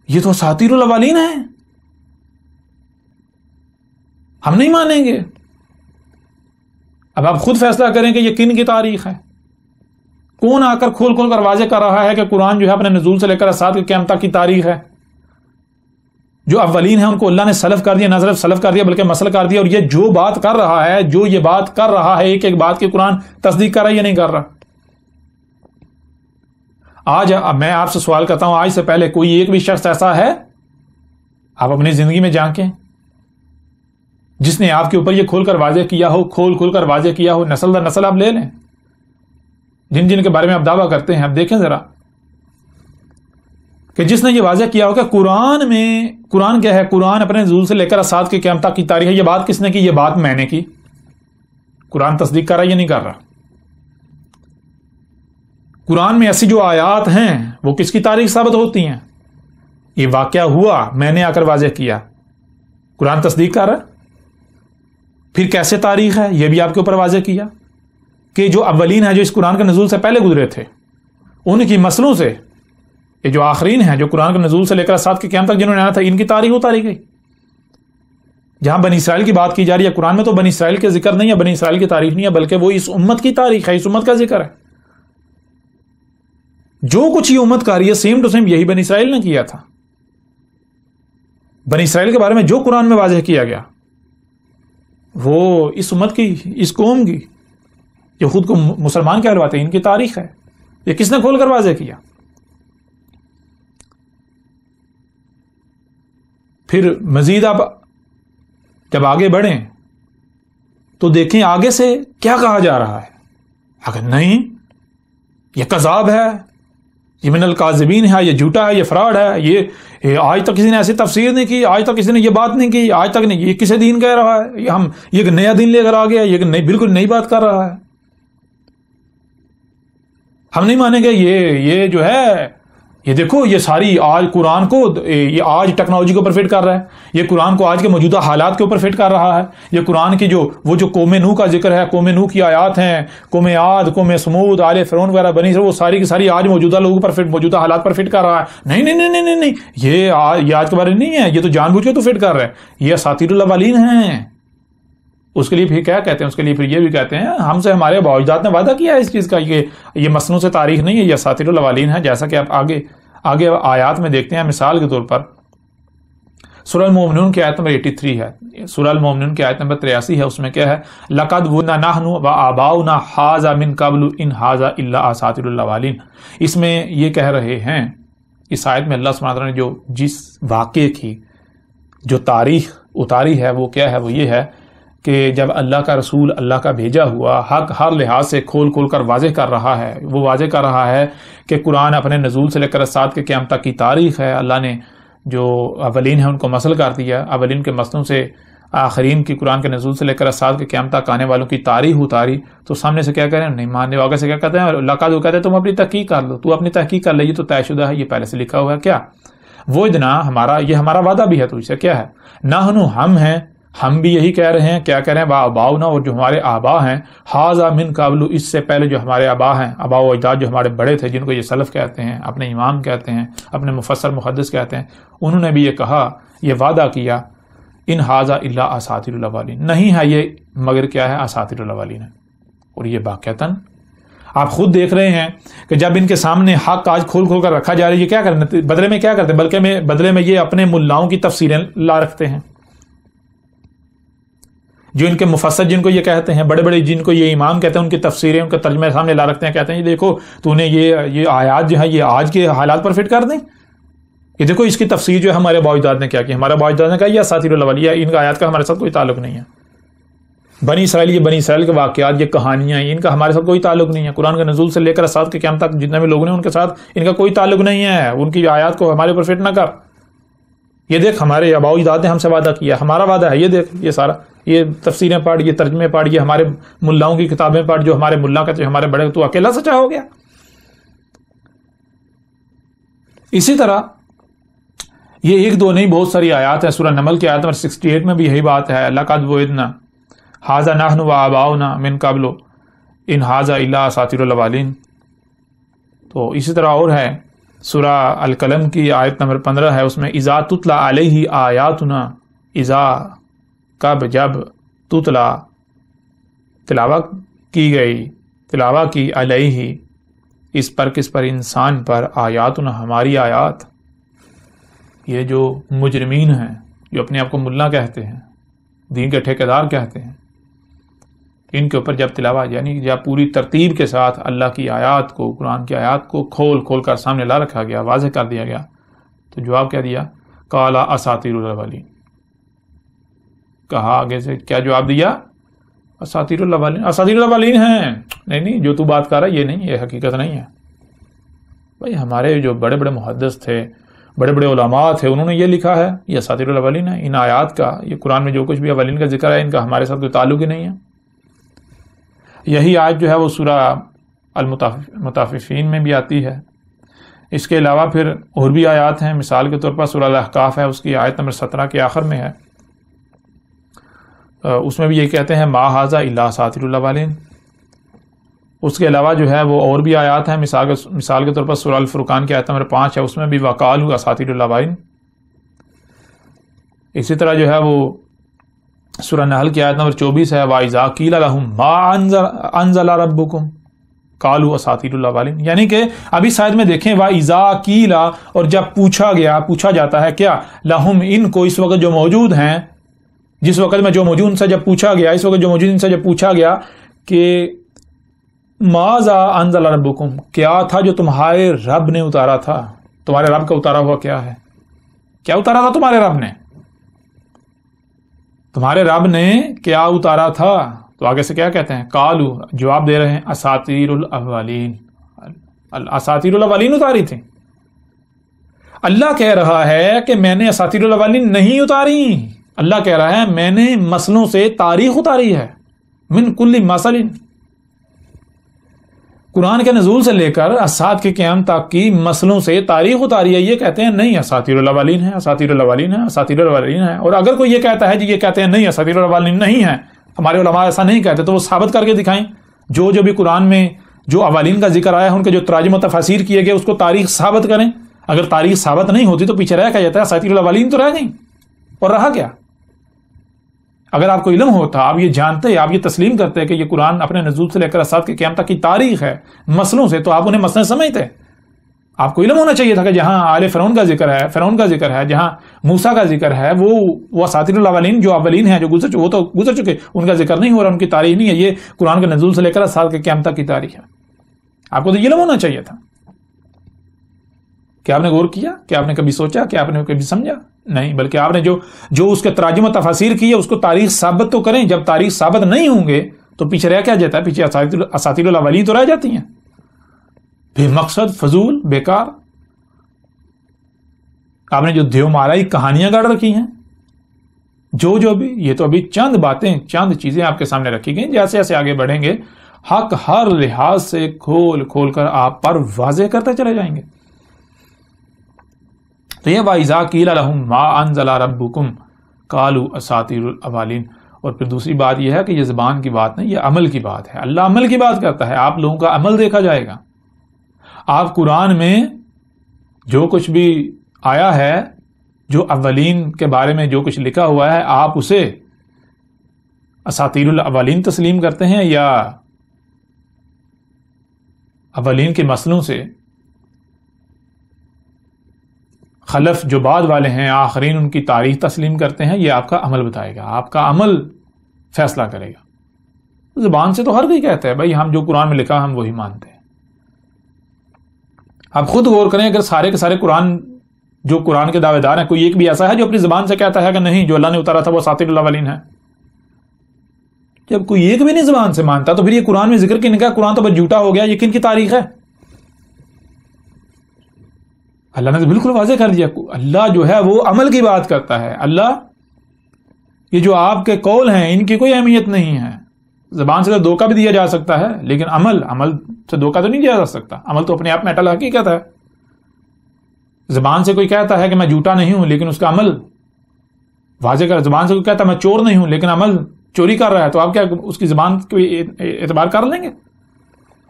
یہ تو اساطیر الاولین ہے، ہم نہیں مانیں گے. اب آپ خود فیصلہ کریں کہ یہ کن کی تاریخ ہے. کون آ کر کھول کھول کر واضح کر رہا ہے کہ قرآن جو ہے اپنے نزول سے لے کر ساتھ کے قیامت تک کی تاریخ ہے. جو اولین ہیں ان کو اللہ نے سلف کر دیا، نہ صرف سلف کر دیا بلکہ مسل کر دیا. اور یہ جو بات کر رہا ہے، جو یہ بات کر رہا ہے، ایک ایک بات کی قرآن تصدیق کر رہا ہے یا نہیں کر رہا. آج میں آپ سے سوال کرتا ہوں، آج سے پہلے کوئی ایک بھی شخص ایسا ہے، آپ اپنی زندگی میں جانکیں، جس نے آپ کے اوپر یہ کھول کر واضح کیا ہو، کھول کر واضح کیا ہو؟ نسل در نسل آپ لے لیں، جن جن کے بارے میں آپ دعویٰ کرتے ہیں، آپ دیکھیں ذرا کہ جس نے یہ واضح کیا ہو کہ قرآن میں، قرآن کیا ہے، قرآن اپنے نزول سے لے کر ساتھ کے قیامت تک کی تاریخ ہے. یہ بات کس نے کی؟ یہ بات میں نے کی. قرآن تصدیق کر رہا ہے یا نہیں کر رہا؟ قرآن میں ایسی جو آیات ہیں وہ کس کی تاریخ ثابت ہوتی ہیں؟ یہ واقعہ ہوا، میں نے آ کر واضح کیا، قرآن تصدیق کر رہا ہے. پھر کیسے تاریخ ہے؟ یہ بھی آپ کے اوپر واضح کیا کہ جو اولین ہیں، جو اس قرآن کے نزول سے پہلے گزرے تھے، ان کی نسلوں سے، یہ جو آخرین ہیں جو قرآن کے نزول سے لے کر ساتھ کے قیامت تک جنہوں نے آنا تھا، ان کی تاریخ اتاری گئی. جہاں بنی اسرائیل کی بات کی جا رہی ہے، قرآن میں تو بنی اسرائیل کے ذکر نہیں ہے، بنی اسرائیل کی تاریخ نہیں ہے، بلکہ وہ اس امت کی تاریخ ہے، اس امت کا ذکر ہے. جو کچھ یہ امت کر رہی ہے سیم ٹو سیم یہی بنی اسرائیل نے کیا تھا. بنی اسرائیل کے بارے میں جو قرآن میں واضح کیا گیا وہ اس امت کی، اس قوم کی، جو خود کو مسلمان کہلواتے ہیں، ان کی تاریخ ہے. یہ کس نے کھول کر واضح کیا؟ پھر مزید آپ جب آگے بڑھیں تو دیکھیں آگے سے کیا کہا جا رہا ہے. اگر نہیں، یہ کذاب ہے، یہ من الکاذبین ہے، یہ جھوٹا ہے، یہ فراڈ ہے، یہ آج تک کسی نے ایسی تفسیر نہیں کی، آج تک کسی نے یہ بات نہیں کی، آج تک نہیں، یہ کسے دین کہہ رہا ہے، یہ ایک نیا دین لے کر آ گیا، یہ بالکل نئی بات کر رہا ہے، ہم نہیں مانیں گے. یہ جو ہے، یہ دیکھو، یہ ساری آج قرآن کو، یہ آج ٹیکنالوجی کے اوپر فٹ کر رہا ہے، یہ قرآن کو آج کے موجودہ حالات کے اوپر فٹ کر رہا ہے. یہ قرآن کی وہ جو قوم نوح کا ذکر ہے، قوم نوح کی آیات ہیں، قوم عاد، قوم سمود، آل فرعون وغیرہ بنی اسرائیل، وہ ساری کی ساری آج موجودہ لوگوں پر فٹ، موجودہ حالات پر فٹ کر رہا ہے. نہیں نہیں نہیں نہیں نہیں، یہ آج کے بارے میں نہیں ہے، یہ تو جان بوجھ کے تو فٹ کر رہا ہے. یہ اساطیر الاولین ہیں. اس کے لیے پھر کیا کہتے ہیں؟ اس کے لیے پھر یہ بھی کہتے ہیں ہم سے ہمارے باوجداد نے وعدہ کیا ہے اس چیز کا، یہ مسنوں سے تاریخ نہیں ہے، یہ اساطیر الاولین ہے. جیسا کہ آپ آگے آیات میں دیکھتے ہیں. مثال کے طور پر سورہ المومنون کی آیت نمبر 83 ہے، سورہ المومنون کی آیت نمبر 83 ہے. اس میں کیا ہے؟ لَقَدْ وَنَا نَحْنُ وَآبَاؤُنَا هَٰذَا مِن قَبْلُ إِنْ هَٰذَا إِلَّا أَسَاطِيرُ الْأَوَّلِينَ. اس میں یہ کہہ رہے ہیں، اس آیت میں اللہ سبحانہ وتعالیٰ نے جو جس واقعے کی جو تاریخ اتاری ہے وہ کیا ہے؟ وہ یہ ہے کہ جب اللہ کا رسول، اللہ کا بھیجا ہوا، حق ہر لحاظ سے کھول کر واضح کر رہا ہے. وہ واضح کر رہا ہے کہ قرآن اپنے نزول سے لے کر ساتھ کے قیامت تک کی تاریخ ہے. اللہ نے جو اولین ہیں ان کو مسل کر دیا، اولین کے مسلوں سے آخرین کی قرآن کے نزول سے لے کر ساتھ کے قیامت تک آنے والوں کی تاریخ اتاری. تو سامنے سے کیا کہہ رہے ہیں؟ نہیں ماننے والے سے کیا کہتے ہیں؟ اللہ کا جو کہتے ہیں تم اپنی تحقیق کر لو، تو اپنی تحقیق کر لے، یہ تو طے شدہ ہے، یہ پہلے سے لکھا ہوا ہے. کیا وہ ادنا ہمارا، یہ ہمارا وعدہ بھی ہے. تو اسے کیا ہے؟ نحن ہم ہیں، ہم بھی یہی کہہ رہے ہیں. کیا کہہ رہے ہیں؟ آباؤنا، اور جو ہمارے آبا ہیں، حاذا من قبل، اس سے پہلے جو ہمارے آبا ہیں، آبا و اجداد جو ہمارے بڑے تھے، جن کو یہ سلف کہتے ہیں، اپنے امام کہتے ہیں، اپنے مفسر محدث کہتے ہیں، انہوں نے بھی یہ کہا، یہ وعدہ کیا، ان حاذا الا اساطیر الاولین، نہیں ہے یہ مگر کیا ہے؟ اساطیر الاولین ہے. اور یہ واقعتاً آپ خود دیکھ رہے ہیں کہ جب ان کے سامنے حق آج کھول کھول کر رکھا جا رہا ہے، یہ کیا کرتے بدلے میں؟ کیا کرتے ہیں؟ بلکہ بدلے میں یہ اپنے ملاؤں کی تفسیریں لا رکھتے ہیں، جو ان کے مفسر جن کو یہ کہتے ہیں، بڑے بڑے جن کو یہ امام کہتے ہیں، ان کی تفسیریں، ان کے ترجمے سامنے لا رکھتے ہیں. کہتے ہیں یہ دیکھو تو نے یہ آیات جو ہے یہ آج کے حالات پر فٹ کر دیں. یہ دیکھو اس کی تفسیر جو ہے ہمارے باجداد نے کیا کی. ہمارے باجداد نے کہا یہ اساطیر الاولین، ان کا آیات کا ہمارے ساتھ کوئی تعلق نہیں ہے. بنی اسرائیل، یہ بنی اسرائیل کے واقعات، یہ کہانیاں، ان کا ہمارے ساتھ کوئی تعلق نہیں ہے. قرآن کے نزول سے لے کر اسات کے قیامت تک جتنے بھی لوگ ہیں ان کے ساتھ ان کا کوئی تعلق نہیں ہے. ان کی آیات کو ہمارے اوپر فٹ نہ کر. یہ دیکھ ہمارے آباء و اجداد نے ہم سے وعدہ کیا، ہمارا وعدہ ہے، یہ دیکھ یہ سارا، یہ تفسیریں پڑھ، یہ ترجمے پڑھ، یہ ہمارے ملاؤں کی کتابیں پڑھ، جو ہمارے ملا کہتے ہیں ہمارے بڑے، تو اکیلا سچا ہو گیا. اسی طرح یہ ایک دو نہیں بہت ساری آیات ہیں. سورہ نمل کی آیت نمبر 68 میں بھی یہی بات ہے. لقد وعدنا ھذا نحن وآباؤنا من قبل ان ھذا الا اساطیر الاولین. تو اسی طرح اور ہے سورہ القلم کی آیت نمبر 15 ہے، اس میں اذا تتلی علیہ آیاتنا، اذا کب جب تتلا تلاوت کی گئی، تلاوت کی علیہ اس پر، کس پر؟ انسان پر، آیاتنا ہماری آیات. یہ جو مجرمین ہیں، جو اپنے آپ کو ملا کہتے ہیں، دین کے ٹھیکیدار کہتے ہیں، ان کے اوپر جب تلاوت یعنی جب پوری ترتیب کے ساتھ اللہ کی آیات کو، قرآن کی آیات کو کھول کھول کر سامنے لا رکھا گیا، واضح کر دیا گیا، تو جواب کیا دیا؟ قال اساطیر الاولین. کہا آگے سے کیا جواب دیا؟ اساطیر الاولین، اساطیر الاولین ہیں. نہیں جو تو بات کر رہا ہے یہ نہیں، یہ حقیقت نہیں ہے. بھائی ہمارے جو بڑے بڑے محدث تھے، بڑے بڑے علماء تھے، انہوں نے یہ لکھا ہے، یہ اساطیر الاولین ہے. ان آیات کا، یہ قرآن میں جو کچھ بھی اولین کا ذکر ہے، ان کا ہمارے ساتھ کوئی تعلق ہی نہیں ہے. یہی آیت جو ہے وہ سورہ المطففین میں بھی آتی ہے. اس کے علاوہ پھر اور بھی آیات ہیں. مثال کے طور پر سورہ الاحقاف ہے، اس کی آیت نمبر 17 کے آخر میں ہے، اس میں بھی یہ کہتے ہیں ما ھذا الا اساطیر الاولین. اس کے علاوہ جو ہے وہ اور بھی آیات ہیں. مثال کے طور پر سورہ الفرقان کی آیت نمبر 5 ہے، اس میں بھی وقالوا اساطیر الاولین. اسی طرح جو ہے وہ سورہ نحل کی آیت نمبر 24 ہے، وَإِذَا قِيلَ لَهُم مَا أَنزَلَ رَبُّكُمْ قَالُوا أَسَاطِيرُ الْأَوَّلِينَ. یعنی کہ ابھی شاید میں دیکھیں وَإِذَا قِيلَ، اور جب پوچھا جاتا ہے کیا؟ لَهُم، ان کو، اس وقت جو موجود ہیں، جس وقت میں جو موجود ان سے جب پوچھا گیا، اس وقت جو موجود ان سے جب پوچھا گیا کہ مَاذَا أَنزَلَ رَبُّكُمْ، کیا تھا جو تمہارے رب نے اتارا تھا؟ تمہارے رب کا اتارا ہوا کیا ہے؟ کیا اتارا تھا تمہارے رب نے؟ تمہارے رب نے کیا اتارا تھا؟ تو آگے سے کیا کہتے ہیں؟ قالو، جواب دے رہے ہیں اساطیر الاولین، اساطیر الاولین اتاری تھی. اللہ کہہ رہا ہے کہ میں نے اساطیر الاولین نہیں اتاری. اللہ کہہ رہا ہے میں نے مسلوں سے تاریخ اتاری ہے، من کل مثل. قرآن کے نزول سے لے کر اسات کے قیام تک کی مسلوں سے تاریخ اتاری ہے. یہ کہتے ہیں نہیں اساطیر الاولین ہے، اساطیر الاولین ہے، اساطیر الاولین ہے. اور اگر کوئی یہ کہتا ہے جی، یہ کہتے ہیں نہیں اساطیر الاولین نہیں ہے، ہمارے علماء ایسا نہیں کہتے، تو وہ ثابت کر کے دکھائیں. جو بھی قرآن میں جو اولین کا ذکر آیا ہے، ان کے جو تراجم و تفاسیر کیے گئے، اس کو تاریخ ثابت کریں. اگر تاریخ ثابت نہیں ہوتی تو پیچھے رہ کیا جاتا ہے؟ اساطیر الاولین تو رہ گئی، اور رہا کیا؟ اگر آپ کو علم ہوتا، آپ یہ جانتے، آپ یہ تسلیم کرتے کہ یہ قرآن اپنے نزول سے لے کر اسات کے قیام تک کی تاریخ ہے مسلوں سے، تو آپ انہیں مسئلے سمجھتے. آپ کو علم ہونا چاہیے تھا کہ جہاں آل فرعون کا ذکر ہے، فرعون کا ذکر ہے، جہاں موسیٰ کا ذکر ہے، وہ اساطیر الاولین جو اولین ہیں، جو وہ تو گزر چکے، ان کا ذکر نہیں ہو رہا، ان کی تاریخ نہیں ہے. یہ قرآن کے نزول سے لے کر اسات کے قیام تک کی تاریخ ہے. آپ کو تو علم ہونا چاہیے تھا. کیا آپ نے غور کیا؟ کیا آپ نے کبھی سوچا؟ کیا آپ نے کبھی سمجھا؟ نہیں، بلکہ آپ نے جو اس کے تراجم و تفاسیر کی ہے، اس کو تاریخ ثابت تو کریں. جب تاریخ ثابت نہیں ہوں گے تو پیچھے رہ کیا جاتا ہے؟ پیچھے اساطیر الاولین تو رہ جاتی ہیں، بے مقصد، فضول، بیکار. آپ نے جو دیو مارائی کہانیاں گاڑ رکھی ہیں، جو بھی، یہ تو ابھی چند باتیں، چند چیزیں آپ کے سامنے رکھی گئی. جیسے جیسے آگے بڑھیں گے حق ہر لحاظ سے کھول کھول کر آپ پر واضح کرتے چلے جائیں گے. تو یہ وَإِذَا قِيلَ لَهُم مَا أَنزَلَ رَبُّكُمْ قالوا اساطیر الاولین. اور پھر دوسری بات یہ ہے کہ یہ زبان کی بات نہیں، یہ عمل کی بات ہے. اللہ عمل کی بات کرتا ہے. آپ لوگوں کا عمل دیکھا جائے گا. آپ قرآن میں جو کچھ بھی آیا ہے، جو اولین کے بارے میں جو کچھ لکھا ہوا ہے، آپ اسے اساطیر الاولین تسلیم کرتے ہیں یا اولین کے مسئلوں سے خلف جو بعد والے ہیں آخرین ان کی تاریخ تسلیم کرتے ہیں؟ یہ آپ کا عمل بتائے گا، آپ کا عمل فیصلہ کرے گا. زبان سے تو ہر کوئی کہتا ہے بھائی ہم جو قرآن میں لکھا ہم وہی مانتے ہیں. آپ خود غور کریں، اگر سارے کے سارے جو قرآن کے دعوے دار ہیں، کوئی ایک بھی ایسا ہے جو اپنی زبان سے کہتا ہے کہ نہیں جو اللہ نے اتارا تھا وہ اساطیر الاولین ہے؟ جب کوئی ایک بھی نہیں زبان سے مانتا تو پھر یہ قرآن میں ذکر کی نکاح قرآن تو بس جھوٹا ہو گیا. یہ کن کی تاریخ ہے؟ اللہ نے تو بالکل واضح کر دیا. اللہ جو ہے وہ عمل کی بات کرتا ہے. اللہ یہ جو آپ کے قول ہیں ان کی کوئی اہمیت نہیں ہے. زبان سے تو دھوکہ بھی دیا جا سکتا ہے لیکن عمل سے دھوکہ تو نہیں دیا جا سکتا. عمل تو اپنے آپ میں اٹل حقیقت ہے. زبان سے کوئی کہتا ہے کہ میں جھوٹا نہیں ہوں لیکن اس کا عمل واضح کر. زبان سے کوئی کہتا ہے میں چور نہیں ہوں لیکن عمل چوری کر رہا ہے، تو آپ کیا اس کی زبان کو اعتبار کر لیں گے؟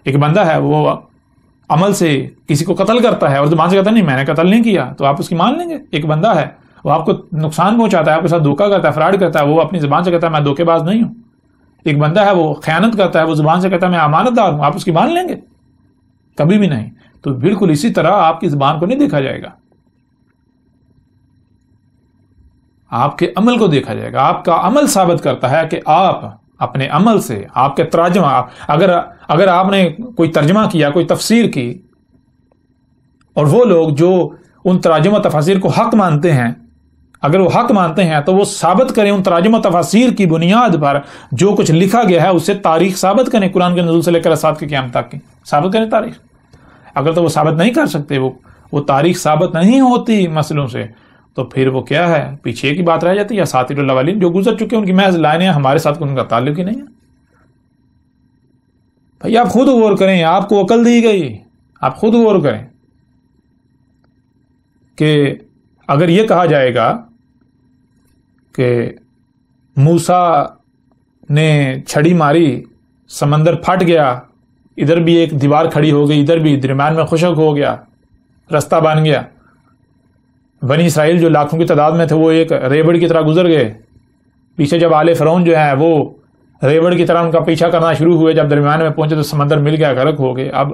ایک بندہ ہے وہ عمل سے کسی کو قتل کرتا ہے اور زبان سے کہتا ہے نہیں میں نے قتل نہیں کیا، تو آپ اس کی مان لیں گے؟ ایک بندہ ہے وہ آپ کو نقصان پہنچاتا ہے، آپ کے ساتھ دھوکہ کرتا ہے، فراڈ کرتا ہے، وہ اپنی زبان سے کہتا ہے میں دھوکے باز نہیں ہوں. ایک بندہ ہے وہ خیانت کرتا ہے، وہ زبان سے کہتا ہے میں امانت دار ہوں، آپ اس کی مان لیں گے؟ کبھی بھی نہیں. تو بالکل اسی طرح آپ کی زبان کو نہیں دیکھا جائے گا، آپ کے عمل کو دیکھا جائے گا. آپ کا عمل ثابت کرتا ہے کہ آپ اپنے عمل سے آپ کے ترجمہ، اگر آپ نے کوئی ترجمہ کیا، کوئی تفسیر کی، اور وہ لوگ جو ان تراجم و تفاسیر کو حق مانتے ہیں، اگر وہ حق مانتے ہیں تو وہ ثابت کریں ان تراجم و تفاسیر کی بنیاد پر جو کچھ لکھا گیا ہے اسے تاریخ ثابت کریں. قرآن کے نزول سے لے کر اسات کی قیامت تک کی ثابت کریں تاریخ. اگر تو وہ ثابت نہیں کر سکتے، وہ تاریخ ثابت نہیں ہوتی مسئلوں سے، تو پھر وہ کیا ہے؟ پیچھے کی بات رہ جاتی ہے. اساطیر الاولین جو گزر چکے ان کی محض لائنیں ہیں، ہمارے ساتھ ان کا تعلق ہی نہیں ہے. بھائی آپ خود غور کریں، آپ کو عقل دی گئی، آپ خود غور کریں کہ اگر یہ کہا جائے گا کہ موسیٰ نے چھڑی ماری، سمندر پھٹ گیا، ادھر بھی ایک دیوار کھڑی ہو گئی، ادھر بھی درمیان میں خشک ہو گیا، رستہ بن گیا. بنی اسرائیل جو لاکھوں کی تعداد میں تھے وہ ایک ریوڑ کی طرح گزر گئے. پیچھے جب آل فرعون جو ہیں وہ ریوڑ کی طرح ان کا پیچھا کرنا شروع ہوئے، جب درمیان میں پہنچے تو سمندر مل گیا، غرق ہو گئے. اب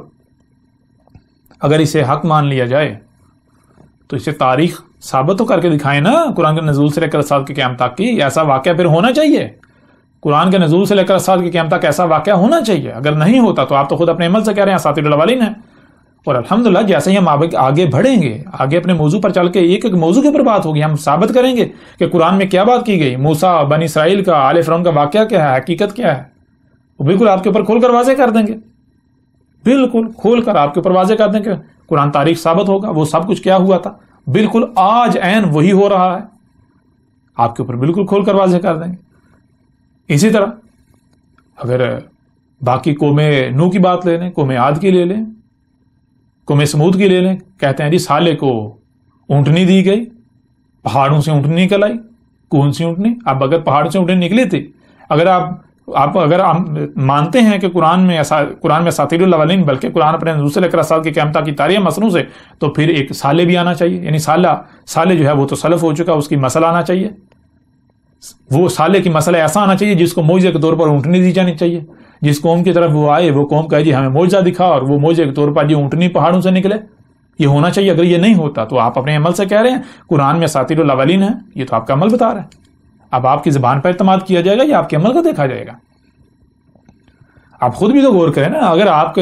اگر اسے حق مان لیا جائے تو اسے تاریخ ثابت تو کر کے دکھائیں نا. قرآن کے نزول سے لے کر اسات کی قیامت تک کی ایسا واقعہ پھر ہونا چاہیے. قرآن کے نزول سے لے کر اسات کی قیامت تک ایسا واقعہ ہونا چاہیے. اگر نہیں ہوتا تو آپ تو خود اپنے عمل سے کہہ رہے ہیں اساطیر الاولین ہیں. اور الحمدللہ جیسے ہی ہم آگے بڑھیں گے، آگے اپنے موضوع پر چل کے ایک ایک موضوع کے اوپر بات ہوگی، ہم ثابت کریں گے کہ قرآن میں کیا بات کی گئی، موسیٰ، بنی اسرائیل کا، آل فرعون کا واقعہ کیا ہے، حقیقت کیا ہے. وہ بالکل آپ کے اوپر کھول کر واضح کر دیں گے، بالکل کھول کر آپ کے اوپر واضح کر دیں گے. قرآن تاریخ ثابت ہوگا، وہ سب کچھ کیا ہوا تھا بالکل آج عین وہی ہو رہا ہے، آپ کے اوپر بالکل کھول کر واضح کر دیں گے. اسی طرح اگر باقی قوم نوح کی بات لے لیں، قوم عاد کی لے لیں، قوم سمود کی لے لیں، کہتے ہیں جی صالح کو اونٹنی دی گئی، پہاڑوں سے اونٹنی نکل آئی. کون سی اونٹنی؟ اب اگر پہاڑوں سے اونٹنی نکلی تھی، اگر آپ مانتے ہیں کہ قرآن میں اساطیر الاولین، بلکہ قرآن اپنے نزول سے لے کر اسات کی قیامت تک کی تاریخ مسنوں سے، تو پھر ایک صالح بھی آنا چاہیے. یعنی صالح جو ہے وہ تو سلف ہو چکا، اس کی مسئلہ آنا چاہیے. وہ صالح کی مسئلہ ایسا آنا چاہیے جس کو معجزے کے طور پر اونٹنی دی جانی چاہیے. جس قوم کی طرف وہ آئے وہ قوم کہے جی ہمیں معجزہ دکھا، اور وہ معجزے کے طور پر جی اونٹنی پہاڑوں سے نکلے. یہ ہونا چاہیے. اگر یہ نہیں ہوتا تو آپ اپنے عمل سے کہہ رہے ہیں قرآن میں اساطیر الاولین ہے، یہ تو آپ کا عمل بتا رہا ہے. اب آپ کی زبان پر اعتماد کیا جائے گا یا آپ کے عمل کو دیکھا جائے گا؟ آپ خود بھی تو غور کریں نا. اگر آپ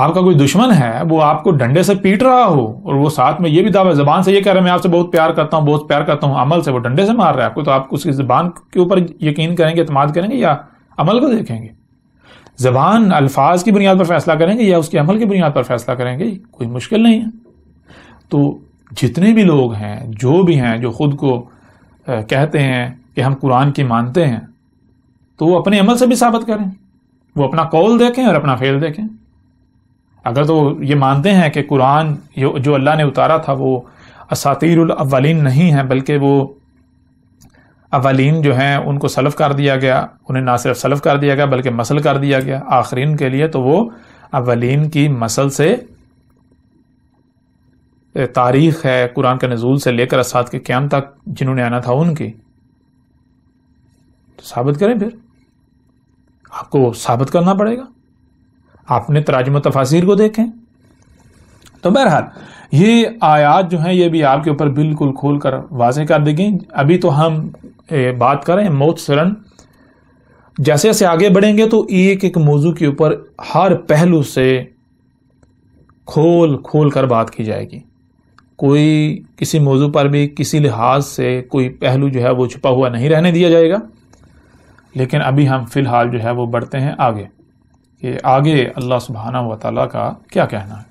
کا کوئی دشمن ہے، وہ آپ کو ڈنڈے سے پیٹ رہا ہو، اور وہ ساتھ میں یہ بھی دعویٰ زبان سے یہ کہہ رہا ہے میں آپ سے بہت پیار کرتا ہوں، بہت پیار کرتا ہوں، عمل سے وہ ڈنڈے سے مار رہا ہے آپ کو، تو آپ اس کی زبان کے اوپر یقین کریں گے، اعتماد کریں گے، یا عمل کو دیکھیں گے؟ زبان الفاظ کی بنیاد پر فیصلہ کریں گے یا اس کے عمل کی بنیاد پر فیصلہ کریں گے؟ کوئی مشکل نہیں ہے. تو جتنے بھی لوگ ہیں، جو بھی ہیں، جو خود کو کہتے ہیں کہ ہم قرآن کی مانتے ہیں، تو وہ اپنے عمل سے بھی ثابت کریں. وہ اپنا قول دیکھیں اور اپنا فعل دیکھیں. اگر تو یہ مانتے ہیں کہ قرآن جو اللہ نے اتارا تھا وہ اساطیر الاولین نہیں ہے، بلکہ وہ اولین جو ہیں ان کو سلف کر دیا گیا، انہیں نہ صرف سلف کر دیا گیا بلکہ مسل کر دیا گیا. آخرین کے لیے تو وہ اولین کی مسل سے تاریخ ہے قرآن کے نزول سے لے کر اسات کے قیام تک جنہوں نے آنا تھا ان کی. تو ثابت کریں، پھر آپ کو ثابت کرنا پڑے گا. آپ نے تراجم و تفاسیر کو دیکھیں. تو بہرحال یہ آیات جو ہیں یہ بھی آپ کے اوپر بالکل کھول کر واضح کر دی گئیں. ابھی تو ہم بات کریں مختصراً، جیسے جیسے آگے بڑھیں گے تو ایک ایک موضوع کے اوپر ہر پہلو سے کھول کھول کر بات کی جائے گی. کوئی کسی موضوع پر بھی کسی لحاظ سے کوئی پہلو جو ہے وہ چھپا ہوا نہیں رہنے دیا جائے گا. لیکن ابھی ہم فی الحال جو ہے وہ بڑھتے ہیں آگے کہ آگے اللہ سبحانہ و تعالیٰ کا کیا کہنا ہے.